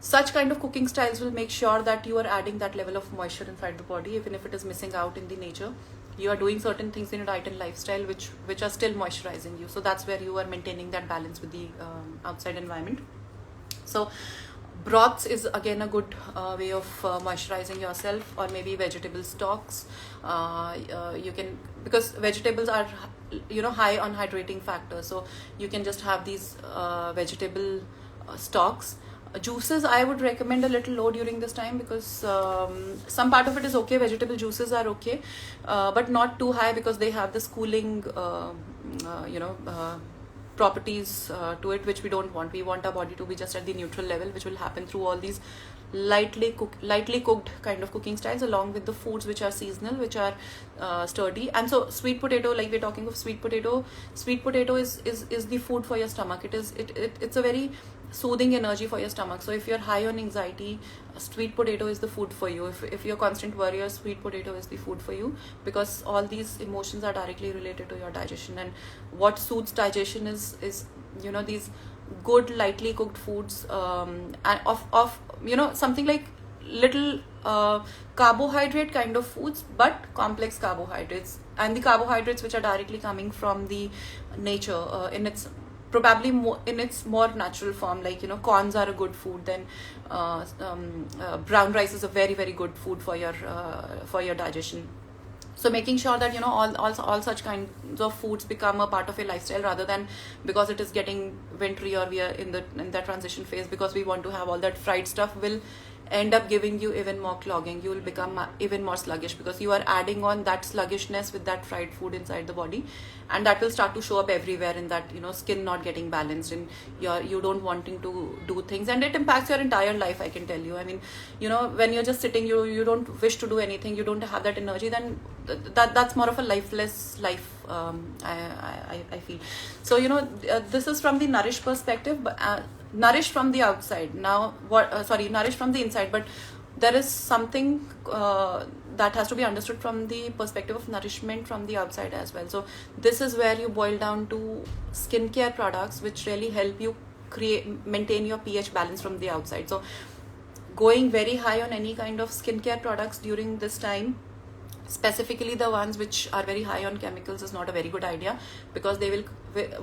such kind of cooking styles will make sure that you are adding that level of moisture inside the body, even if it is missing out in the nature. You are doing certain things in your diet and lifestyle which are still moisturizing you. So that's where you are maintaining that balance with the outside environment. So broths is again a good way of moisturizing yourself, or maybe vegetable stocks. You can, because vegetables are high on hydrating factor, so you can just have these vegetable stocks. Juices I would recommend a little low during this time, because some part of it is okay. Vegetable juices are okay, but not too high, because they have this cooling properties to it, which we don't want. We want our body to be just at the neutral level, which will happen through all these lightly cooked kind of cooking styles, along with the foods which are seasonal, which are sturdy. And so sweet potato, like we're talking of sweet potato is the food for your stomach. It's a very soothing energy for your stomach. So if you're high on anxiety, sweet potato is the food for you. If you're constant worrier, sweet potato is the food for you, because all these emotions are directly related to your digestion. And what soothes digestion is these good lightly cooked foods, and of something like little carbohydrate kind of foods, but complex carbohydrates, and the carbohydrates which are directly coming from the nature, in its probably in its more natural form. Like corns are a good food. Then brown rice is a very, very good food for your digestion. So making sure that all such kinds of foods become a part of your lifestyle, rather than because it is getting wintry or we are in that transition phase, because we want to have all that fried stuff, will end up giving you even more clogging. You will become even more sluggish, because you are adding on that sluggishness with that fried food inside the body, and that will start to show up everywhere in that skin not getting balanced, and you don't wanting to do things, and it impacts your entire life, I can tell you. I mean, when you're just sitting, you don't wish to do anything, you don't have that energy, then that's more of a lifeless life, I feel. So this is from the Nourish perspective, but Nourish from the outside. Now Nourish from the inside, but there is something that has to be understood from the perspective of nourishment from the outside as well. So this is where you boil down to skincare products which really help you maintain your pH balance from the outside. So going very high on any kind of skincare products during this time, specifically the ones which are very high on chemicals is not a very good idea, because they will,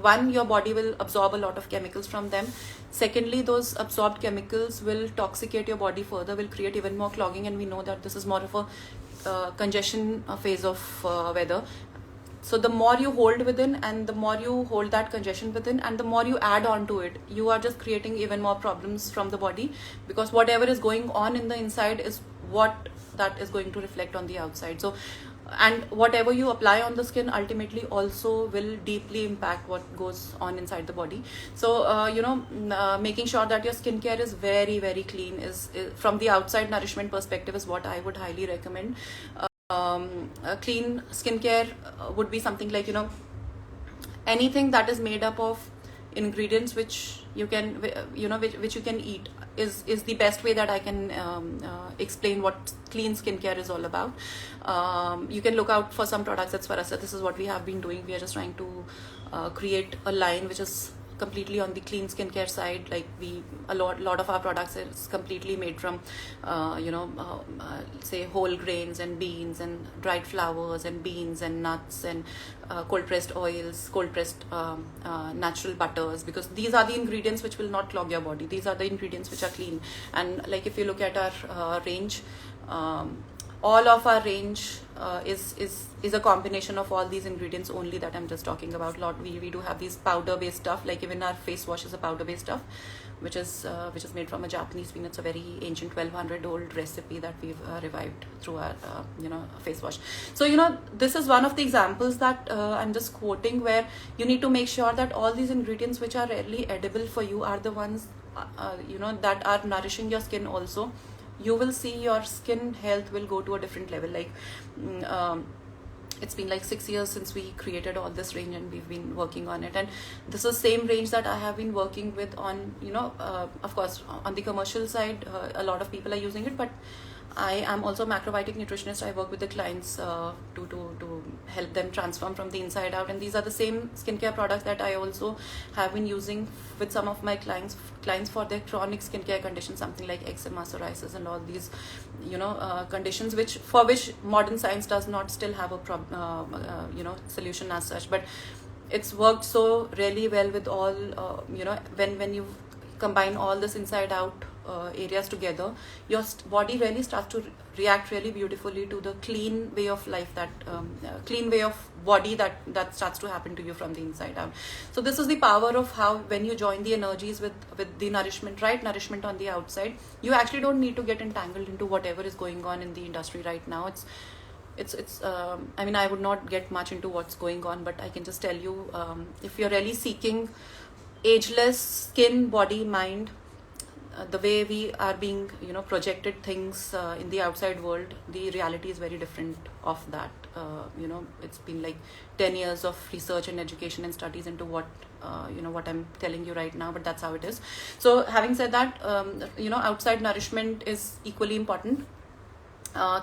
one, your body will absorb a lot of chemicals from them. Secondly, those absorbed chemicals will toxicate your body further, will create even more clogging, and we know that this is more of a congestion phase of weather. So the more you hold within, and the more you hold that congestion within, and the more you add on to it, you are just creating even more problems from the body, because whatever is going on in the inside is what that is going to reflect on the outside. So, and whatever you apply on the skin ultimately also will deeply impact what goes on inside the body. So making sure that your skincare is very, very clean is from the outside nourishment perspective is what I would highly recommend. A clean skincare would be something like, anything that is made up of ingredients which you can, which you can eat is the best way that I can explain what clean skincare is all about. You can look out for some products at Swarasa. This is what we have been doing. We are just trying to create a line which is completely on the clean skincare side. Like a lot of our products is completely made from say whole grains and beans and dried flowers and beans and nuts and cold pressed oils, cold pressed natural butters, because these are the ingredients which will not clog your body. These are the ingredients which are clean. And like if you look at our range, all of our range is a combination of all these ingredients only that I'm just talking about. We do have these powder based stuff, like even our face wash is a powder based stuff, which is made from a Japanese bean. It's a very ancient 1200 old recipe that we've revived through our face wash. So this is one of the examples that I'm just quoting, where you need to make sure that all these ingredients which are rarely edible for you are the ones that are nourishing your skin also. You will see your skin health will go to a different level. Like it's been like 6 years since we created all this range, and we've been working on it, and this is same range that I have been working with on, of course on the commercial side. A lot of people are using it, but I am also a macrobiotic nutritionist. I work with the clients to help them transform from the inside out, and these are the same skincare products that I also have been using with some of my clients for their chronic skincare conditions, something like eczema, psoriasis, and all these conditions for which modern science does not still have a solution as such. But it's worked so really well with all when you combine all this inside out areas together, your body really starts to react really beautifully to the clean way of life, that clean way of body that starts to happen to you from the inside out. So this is the power of how, when you join the energies with the right nourishment on the outside, you actually don't need to get entangled into whatever is going on in the industry right now. I mean, I would not get much into what's going on, but I can just tell you, if you're really seeking ageless skin, body, mind, the way we are being projected things in the outside world, the reality is very different of that. It's been like 10 years of research and education and studies into what I'm telling you right now, but that's how it is. So having said that, outside nourishment is equally important.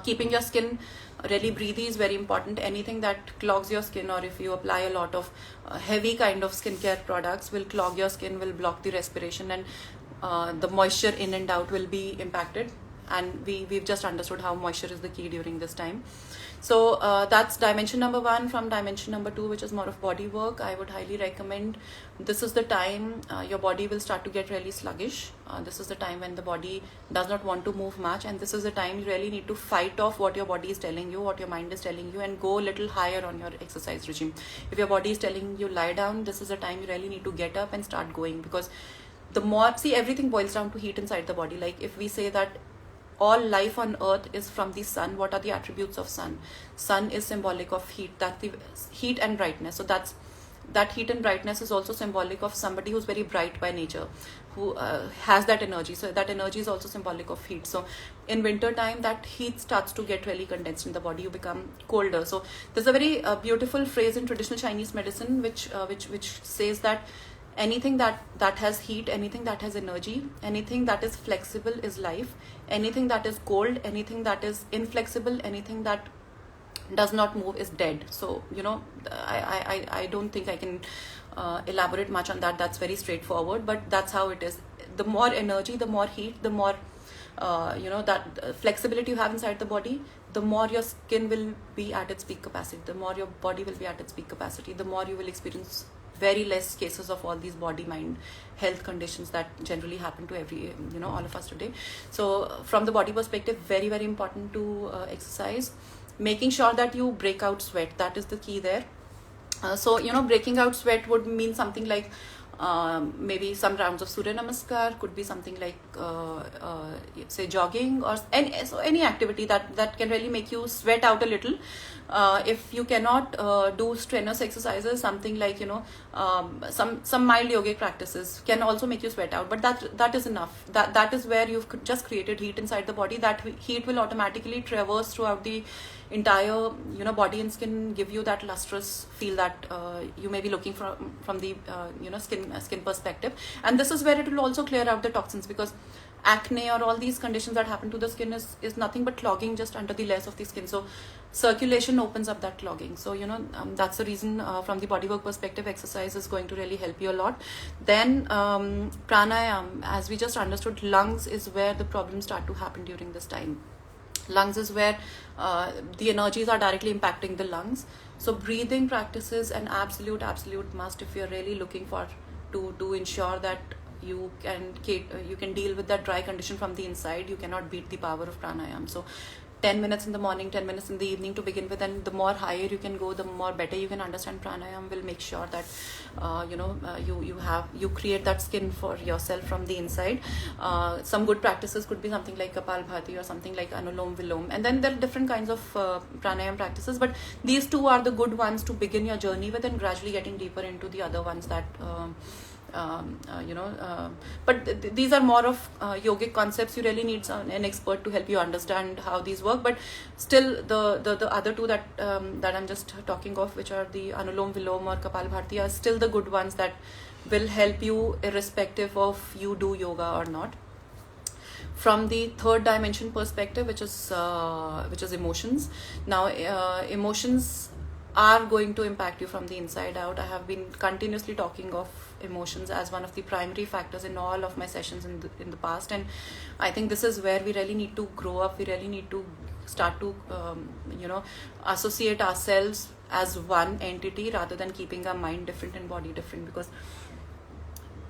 Keeping your skin really breathy is very important. Anything that clogs your skin, or if you apply a lot of heavy kind of skincare products, will clog your skin, will block the respiration, and the moisture in and out will be impacted. And we've just understood how moisture is the key during this time. So that's dimension number 1. From dimension number 2, which is more of body work, I would highly recommend, this is the time your body will start to get really sluggish. This is the time when the body does not want to move much, and this is the time you really need to fight off what your body is telling you, what your mind is telling you, and go a little higher on your exercise regime. If your body is telling you lie down, this is the time you really need to get up and start going, because the more, everything boils down to heat inside the body. Like if we say that all life on earth is from the sun, what are the attributes of sun? Sun is symbolic of heat, that the heat and brightness. So that heat and brightness is also symbolic of somebody who's very bright by nature, who has that energy. So that energy is also symbolic of heat. So in winter time, that heat starts to get really condensed in the body. You become colder. So there's a very beautiful phrase in traditional Chinese medicine which says that anything that has heat, anything that has energy, anything that is flexible is life. Anything that is cold, anything that is inflexible, anything that does not move is dead. So I don't think I can elaborate much on that. That's very straightforward, but that's how it is. The more energy, the more heat, the more that flexibility you have inside the body, the more your skin will be at its peak capacity, the more your body will be at its peak capacity, the more you will experience very less cases of all these body mind health conditions that generally happen to every all of us today. So from the body perspective, very very important to exercise, making sure that you break out sweat. That is the key there. So breaking out sweat would mean something like maybe some rounds of Surya Namaskar, could be something like say jogging, or any activity that can really make you sweat out a little. If you cannot do strenuous exercises, something like some mild yogic practices can also make you sweat out, but that is enough. That is where you've just created heat inside the body. That heat will automatically traverse throughout the entire body and skin, give you that lustrous feel that you may be looking from the skin perspective. And this is where it will also clear out the toxins, because acne or all these conditions that happen to the skin is nothing but clogging just under the layers of the skin. So circulation opens up that clogging. So that's the reason from the bodywork perspective, exercise is going to really help you a lot. Then pranayam, as we just understood, lungs is where the problems start to happen during this time. Lungs is where the energies are directly impacting the lungs. So breathing practices an absolute must if you're really looking for to ensure that you can deal with that dry condition from the inside. You cannot beat the power of pranayam. So 10 minutes in the morning, 10 minutes in the evening to begin with, and the more higher you can go, the more better you can understand pranayam. Will make sure that you create that skin for yourself from the inside. Some good practices could be something like Kapalbhati or something like Anulom Vilom, and then there are different kinds of pranayam practices, but these two are the good ones to begin your journey with, and gradually getting deeper into the other ones that but these are more of yogic concepts. You really need an expert to help you understand how these work, but still the other two that I'm just talking of, which are the Anulom Vilom or Kapalbhati, are still the good ones that will help you irrespective of you do yoga or not. From the third dimension perspective, which is emotions. Now emotions are going to impact you from the inside out. I have been continuously talking of emotions as one of the primary factors in all of my sessions in the past, and I think this is where we really need to grow up. We really need to start to associate ourselves as one entity rather than keeping our mind different and body different, because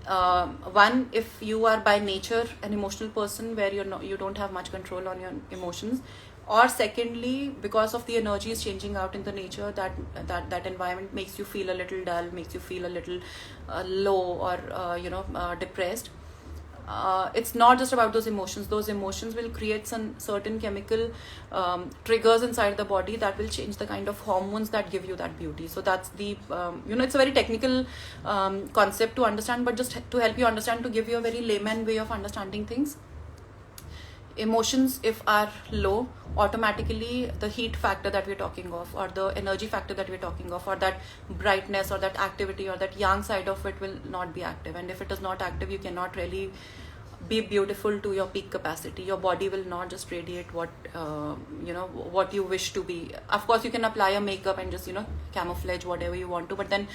one, if you are by nature an emotional person where you don't have much control on your emotions, or secondly, because of the energies changing out in the nature, that environment makes you feel a little dull, makes you feel a little low, or depressed. It's not just about those emotions. Those emotions will create some certain chemical triggers inside the body that will change the kind of hormones that give you that beauty. So that's the it's a very technical concept to understand, but just to help you understand, to give you a very layman way of understanding things. Emotions, if are low, automatically the heat factor that we're talking of, or the energy factor that we're talking of, or that brightness or that activity or that yang side of it will not be active. And if it is not active, you cannot really be beautiful to your peak capacity. Your body will not just radiate what you wish to be. Of course, you can apply a makeup and just camouflage whatever you want to, but then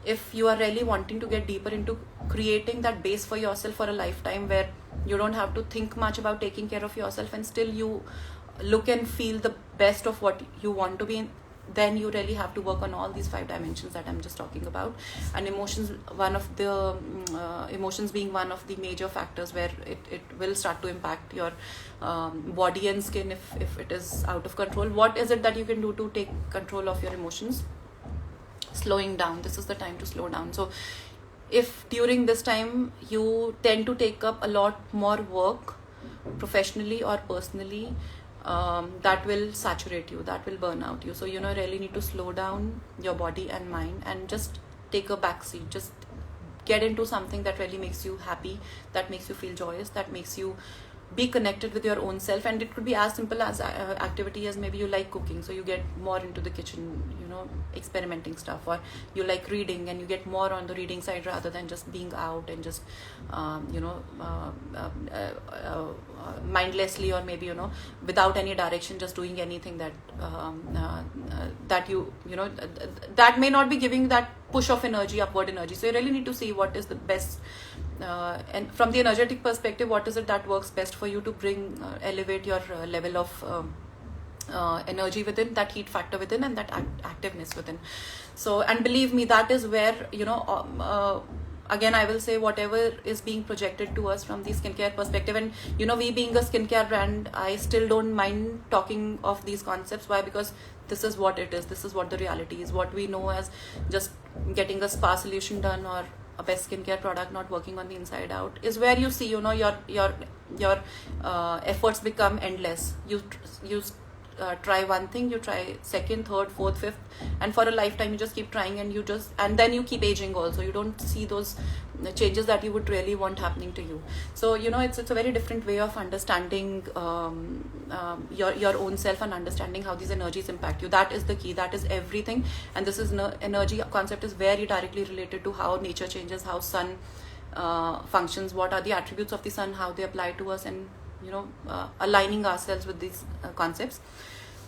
if you are really wanting to get deeper into creating that base for yourself for a lifetime, where you don't have to think much about taking care of yourself and still you look and feel the best of what you want to be, then you really have to work on all these 5 dimensions that I'm just talking about. And emotions being one of the major factors where it will start to impact your body and skin if it is out of control. What is it that you can do to take control of your emotions? Slowing down. This is the time to slow down. So if during this time you tend to take up a lot more work professionally or personally, that will saturate you, that will burn out you. So really need to slow down your body and mind and just take a back seat. Just get into something that really makes you happy, that makes you feel joyous, that makes you be connected with your own self. And it could be as simple as activity as maybe you like cooking, so you get more into the kitchen, experimenting stuff, or you like reading and you get more on the reading side rather than just being out and just mindlessly, or maybe without any direction, just doing anything that that may not be giving that push of energy, upward energy. So you really need to see what is the best, and from the energetic perspective, what is it that works best for you to bring elevate your level of energy within, that heat factor within, and that activeness within. So, and believe me, that is where, again, I will say whatever is being projected to us from the skincare perspective, and we being a skincare brand, I still don't mind talking of these concepts. Why? Because this is what it is. This is what the reality is. What we know as just getting a spa solution done or a best skincare product not working on the inside out is where you see, your efforts become endless. You try one thing, you try second, third, fourth, fifth, and for a lifetime you just keep trying, and then you keep aging also. You don't see those changes that you would really want happening to you. So it's a very different way of understanding your own self and understanding how these energies impact you. That is the key. That is everything. And this is energy concept is very directly related to how nature changes, how sun functions, what are the attributes of the sun, how they apply to us, and aligning ourselves with these concepts.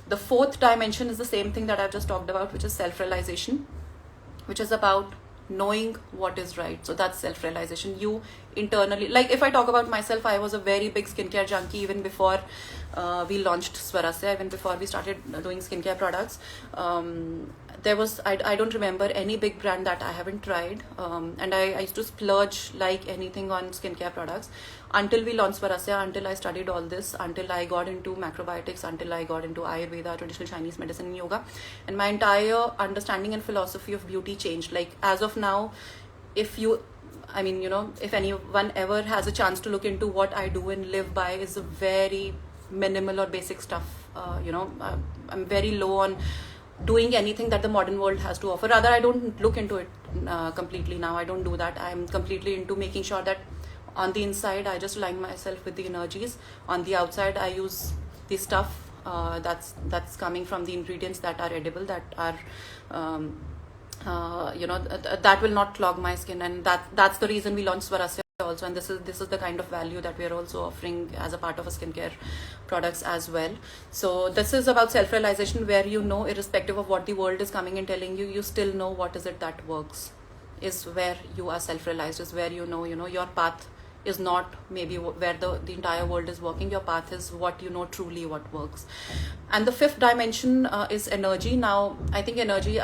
The fourth dimension is the same thing that I've just talked about, which is self-realization, which is about knowing what is right. So that's self-realization. You internally, like if I talk about myself, I was a very big skincare junkie even before we launched Swarasya, even before we started doing skincare products. I don't remember any big brand that I haven't tried, and I used to splurge like anything on skincare products until we launched Swarasya, until I studied all this, until I got into macrobiotics, until I got into Ayurveda, traditional Chinese medicine, and yoga, and my entire understanding and philosophy of beauty changed. Like as of now, if anyone ever has a chance to look into what I do and live by, is a very minimal or basic stuff. I'm very low on doing anything that the modern world has to offer. Rather, I don't look into it completely now. I don't do that. I'm completely into making sure that on the inside I just align myself with the energies. On the outside, I use the stuff that's coming from the ingredients that are edible, that are that will not clog my skin, and that's the reason we launched Swarasya also. And this is the kind of value that we are also offering as a part of a skincare products as well. So this is about self-realization, where irrespective of what the world is coming and telling you, you still know what is it that works. Is where you are self-realized, is where your path is not maybe where the entire world is working. Your path is what truly what works. And the fifth dimension is energy. Now I think energy,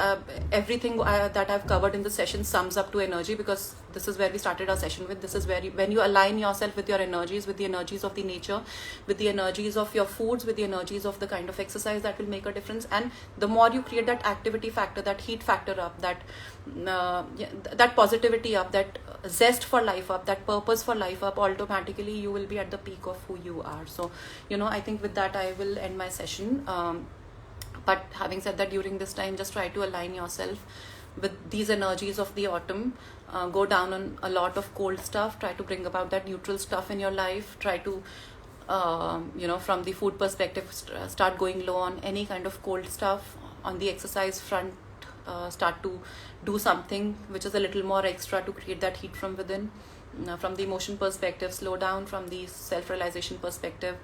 everything that I've covered in the session sums up to energy, because this is where we started our session with. This is where when you align yourself with your energies, with the energies of the nature, with the energies of your foods, with the energies of the kind of exercise that will make a difference. And the more you create that activity factor, that heat factor up, that positivity up, that zest for life up, that purpose for life up, automatically you will be at the peak of who you are. So I think with that I will end my session. But having said that, during this time, just try to align yourself with these energies of the autumn. Go down on a lot of cold stuff. Try to bring about that neutral stuff in your life. Try to from the food perspective, start going low on any kind of cold stuff. On the exercise front, start to do something which is a little more extra to create that heat from within. From the emotion perspective, slow down. From the self-realization perspective,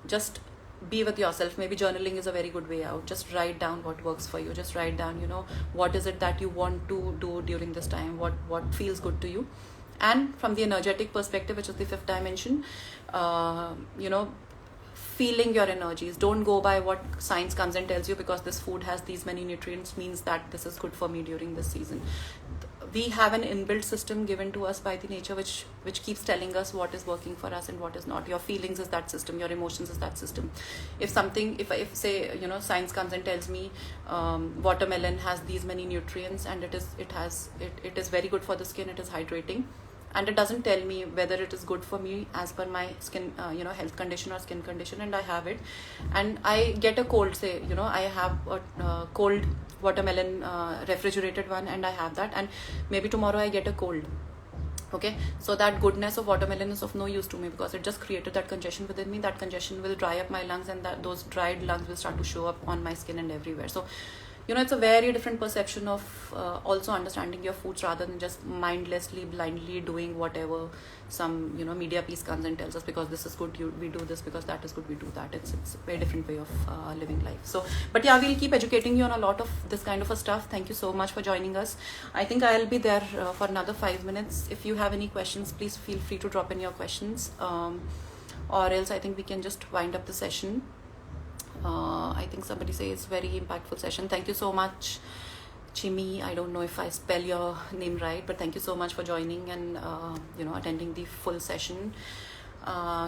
just be with yourself. Maybe journaling is a very good way out. Just write down what works for you. Just write down what is it that you want to do during this time, what feels good to you. And from the energetic perspective, which is the fifth dimension, feeling your energies. Don't go by what science comes and tells you, because this food has these many nutrients means that this is good for me during this season. We have an inbuilt system given to us by the nature which keeps telling us what is working for us and what is not. Your feelings is that system, your emotions is that system. If say science comes and tells me watermelon has these many nutrients and it is very good for the skin, it is hydrating, and it doesn't tell me whether it is good for me as per my skin health condition or skin condition, and I have it, and I get a cold, say I have a cold watermelon, refrigerated one, and I have that, and maybe tomorrow I get a cold. Okay, so that goodness of watermelon is of no use to me, because it just created that congestion within me. That congestion will dry up my lungs, and those dried lungs will start to show up on my skin and everywhere. So it's a very different perception of also understanding your foods, rather than just mindlessly, blindly doing whatever some media piece comes and tells us, because this is good, we do this, because that is good, we do that. It's a very different way of living life. So, but yeah, we'll keep educating you on a lot of this kind of a stuff. Thank you so much for joining us. I think I'll be there for another 5 minutes. If you have any questions, please feel free to drop in your questions, or else I think we can just wind up the session. I think somebody says very impactful session. Thank you so much, Chimi. I don't know if I spell your name right, but thank you so much for joining and attending the full session.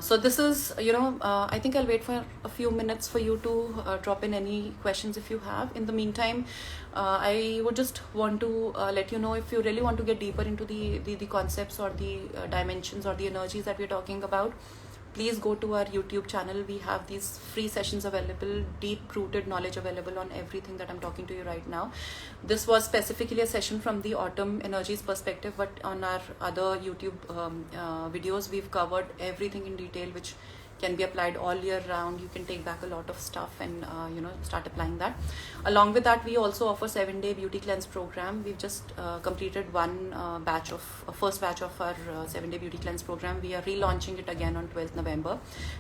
So this is, I think I'll wait for a few minutes for you to drop in any questions if you have. In the meantime, I would just want to let you know, if you really want to get deeper into the concepts or the dimensions or the energies that we're talking about, please go to our YouTube channel. We have these free sessions available, deep rooted knowledge available on everything that I'm talking to you right now. This was specifically a session from the autumn energies perspective, but on our other YouTube videos, we've covered everything in detail, which can be applied all year round. You can take back a lot of stuff and start applying that. Along with that, we also offer 7-day beauty cleanse program. We've just completed one first batch of our 7-day beauty cleanse program. We are relaunching it again on 12th November,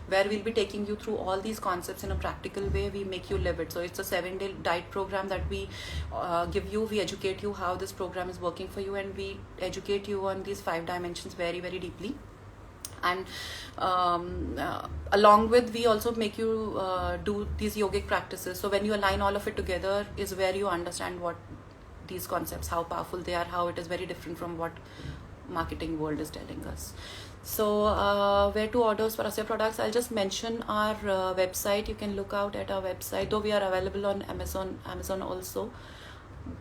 where we'll be taking you through all these concepts in a practical way. We make you live it. So it's a 7-day diet program that we give you. We educate you how this program is working for you, and we educate you on these 5 dimensions very, very deeply. And along with, we also make you do these yogic practices. So when you align all of it together is where you understand what these concepts, how powerful they are, how it is very different from what marketing world is telling us. So where to order Swarasya products, I'll just mention our website. You can look out at our website, though we are available on Amazon also,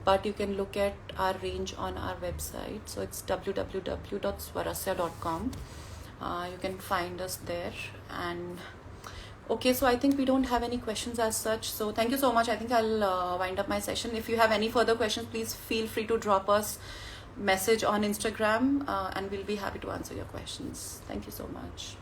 but you can look at our range on our website. So it's www.swarasya.com. You can find us there. And okay, so I think we don't have any questions as such. So thank you so much. I think I'll wind up my session. If you have any further questions, please feel free to drop us message on Instagram, and we'll be happy to answer your questions. Thank you so much.